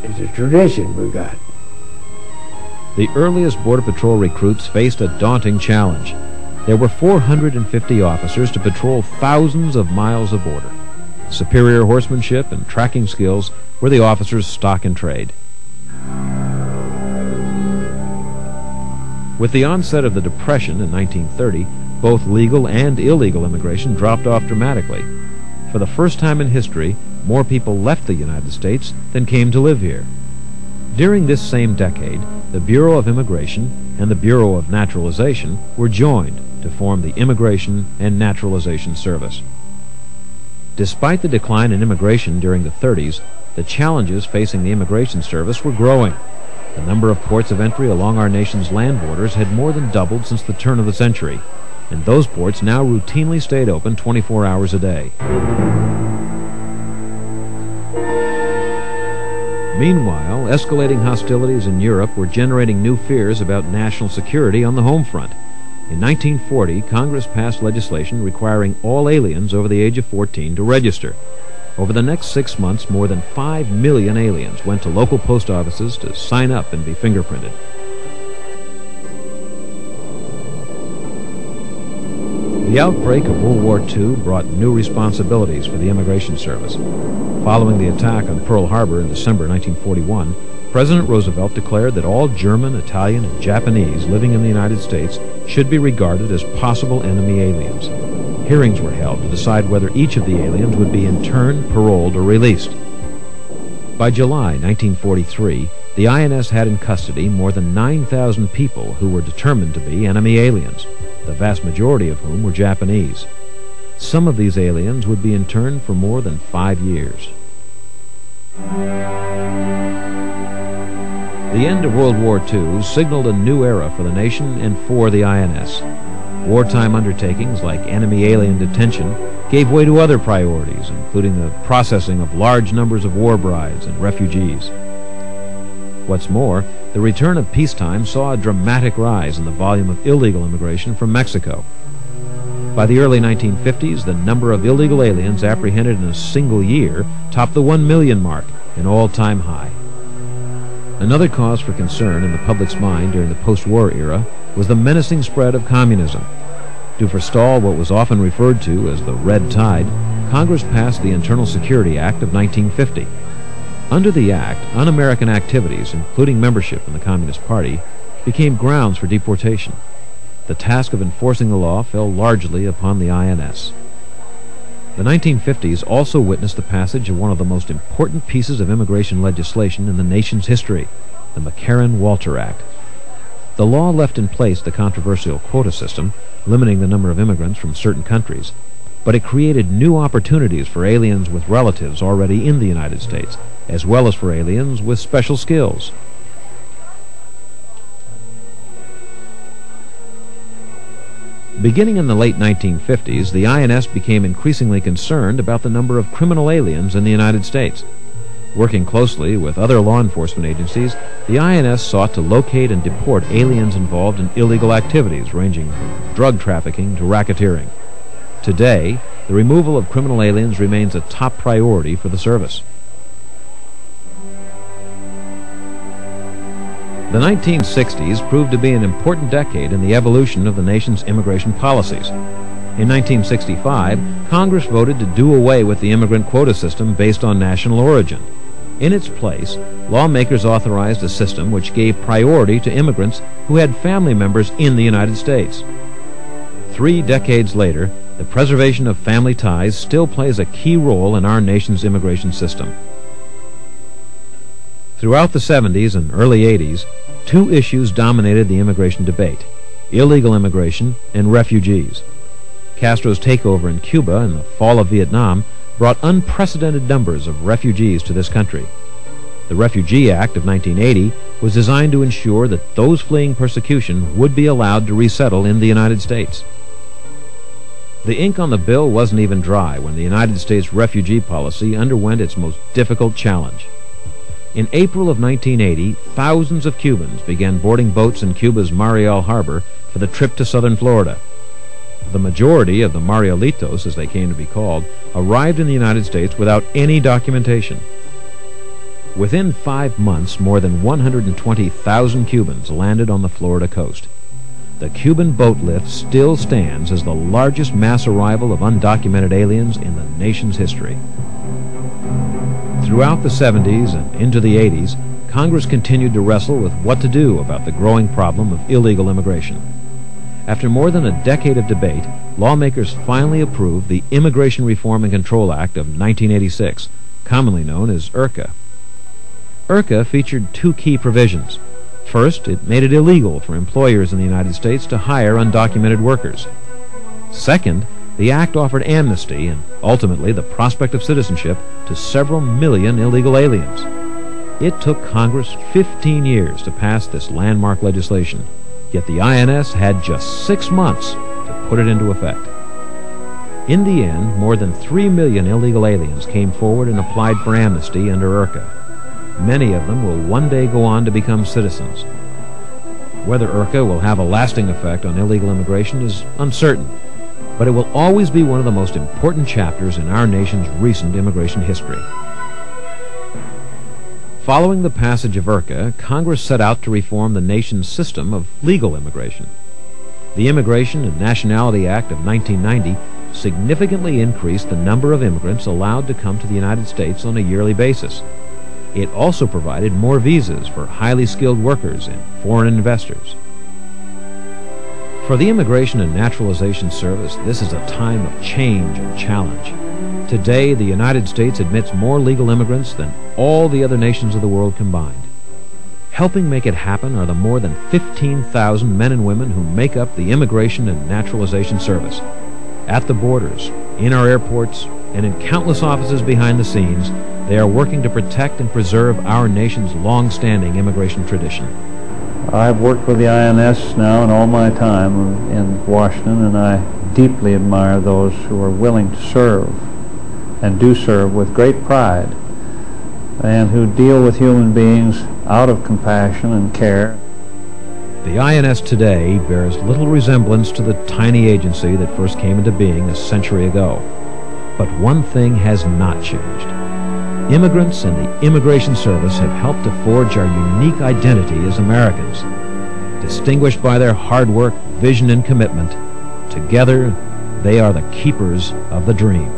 It's a tradition we got. The earliest Border Patrol recruits faced a daunting challenge. There were 450 officers to patrol thousands of miles of border. Superior horsemanship and tracking skills were the officers' stock in trade. With the onset of the Depression in 1930, both legal and illegal immigration dropped off dramatically. For the first time in history, more people left the United States than came to live here. During this same decade, the Bureau of Immigration and the Bureau of Naturalization were joined to form the Immigration and Naturalization Service. Despite the decline in immigration during the 30s, the challenges facing the Immigration Service were growing. The number of ports of entry along our nation's land borders had more than doubled since the turn of the century, and those ports now routinely stayed open 24 hours a day. Meanwhile, escalating hostilities in Europe were generating new fears about national security on the home front. In 1940, Congress passed legislation requiring all aliens over the age of 14 to register. Over the next 6 months, more than 5 million aliens went to local post offices to sign up and be fingerprinted. The outbreak of World War II brought new responsibilities for the Immigration Service. Following the attack on Pearl Harbor in December 1941, President Roosevelt declared that all German, Italian, and Japanese living in the United States should be regarded as possible enemy aliens. Hearings were held to decide whether each of the aliens would be interned, paroled, or released. By July 1943, the INS had in custody more than 9,000 people who were determined to be enemy aliens, the vast majority of whom were Japanese. Some of these aliens would be interned for more than 5 years. The end of World War II signaled a new era for the nation and for the INS. Wartime undertakings like enemy alien detention gave way to other priorities, including the processing of large numbers of war brides and refugees. What's more, the return of peacetime saw a dramatic rise in the volume of illegal immigration from Mexico. By the early 1950s, the number of illegal aliens apprehended in a single year topped the 1 million mark, an all-time high. Another cause for concern in the public's mind during the post-war era was the menacing spread of communism. To forestall what was often referred to as the Red Tide, Congress passed the Internal Security Act of 1950. Under the act, un-American activities, including membership in the Communist Party, became grounds for deportation. The task of enforcing the law fell largely upon the INS. The 1950s also witnessed the passage of one of the most important pieces of immigration legislation in the nation's history, the Mccarran Walter Act. The law left in place the controversial quota system, limiting the number of immigrants from certain countries, but it created new opportunities for aliens with relatives already in the United States, as well as for aliens with special skills. Beginning in the late 1950s, the INS became increasingly concerned about the number of criminal aliens in the United States. Working closely with other law enforcement agencies, the INS sought to locate and deport aliens involved in illegal activities ranging from drug trafficking to racketeering. Today, the removal of criminal aliens remains a top priority for the service. The 1960s proved to be an important decade in the evolution of the nation's immigration policies. In 1965, Congress voted to do away with the immigrant quota system based on national origin. In its place, lawmakers authorized a system which gave priority to immigrants who had family members in the United States. 3 decades later, the preservation of family ties still plays a key role in our nation's immigration system. Throughout the 70s and early 80s, 2 issues dominated the immigration debate: illegal immigration and refugees. Castro's takeover in Cuba and the fall of Vietnam brought unprecedented numbers of refugees to this country. The Refugee Act of 1980 was designed to ensure that those fleeing persecution would be allowed to resettle in the United States. The ink on the bill wasn't even dry when the United States refugee policy underwent its most difficult challenge. In April of 1980, thousands of Cubans began boarding boats in Cuba's Mariel Harbor for the trip to southern Florida. The majority of the Marielitos, as they came to be called, arrived in the United States without any documentation. Within 5 months, more than 120,000 Cubans landed on the Florida coast. The Cuban boat lift still stands as the largest mass arrival of undocumented aliens in the nation's history. Throughout the 70s and into the 80s, Congress continued to wrestle with what to do about the growing problem of illegal immigration. After more than a decade of debate, lawmakers finally approved the Immigration Reform and Control Act of 1986, commonly known as IRCA. IRCA featured 2 key provisions. First, it made it illegal for employers in the United States to hire undocumented workers. Second, the act offered amnesty and ultimately the prospect of citizenship to several million illegal aliens. It took Congress 15 years to pass this landmark legislation, yet the INS had just 6 months to put it into effect. In the end, more than 3 million illegal aliens came forward and applied for amnesty under IRCA. Many of them will one day go on to become citizens. Whether IRCA will have a lasting effect on illegal immigration is uncertain, but it will always be one of the most important chapters in our nation's recent immigration history. Following the passage of IRCA, Congress set out to reform the nation's system of legal immigration. The Immigration and Nationality Act of 1990 significantly increased the number of immigrants allowed to come to the United States on a yearly basis. It also provided more visas for highly skilled workers and foreign investors. For the Immigration and Naturalization Service, this is a time of change and challenge. Today, the United States admits more legal immigrants than all the other nations of the world combined. Helping make it happen are the more than 15,000 men and women who make up the Immigration and Naturalization Service. At the borders, in our airports, and in countless offices behind the scenes, they are working to protect and preserve our nation's long-standing immigration tradition. I've worked with the INS now in all my time in Washington, and I deeply admire those who are willing to serve and do serve with great pride, and who deal with human beings out of compassion and care. The INS today bears little resemblance to the tiny agency that first came into being a century ago. But one thing has not changed. Immigrants and the Immigration Service have helped to forge our unique identity as Americans. Distinguished by their hard work, vision, and commitment, together they are the keepers of the dream.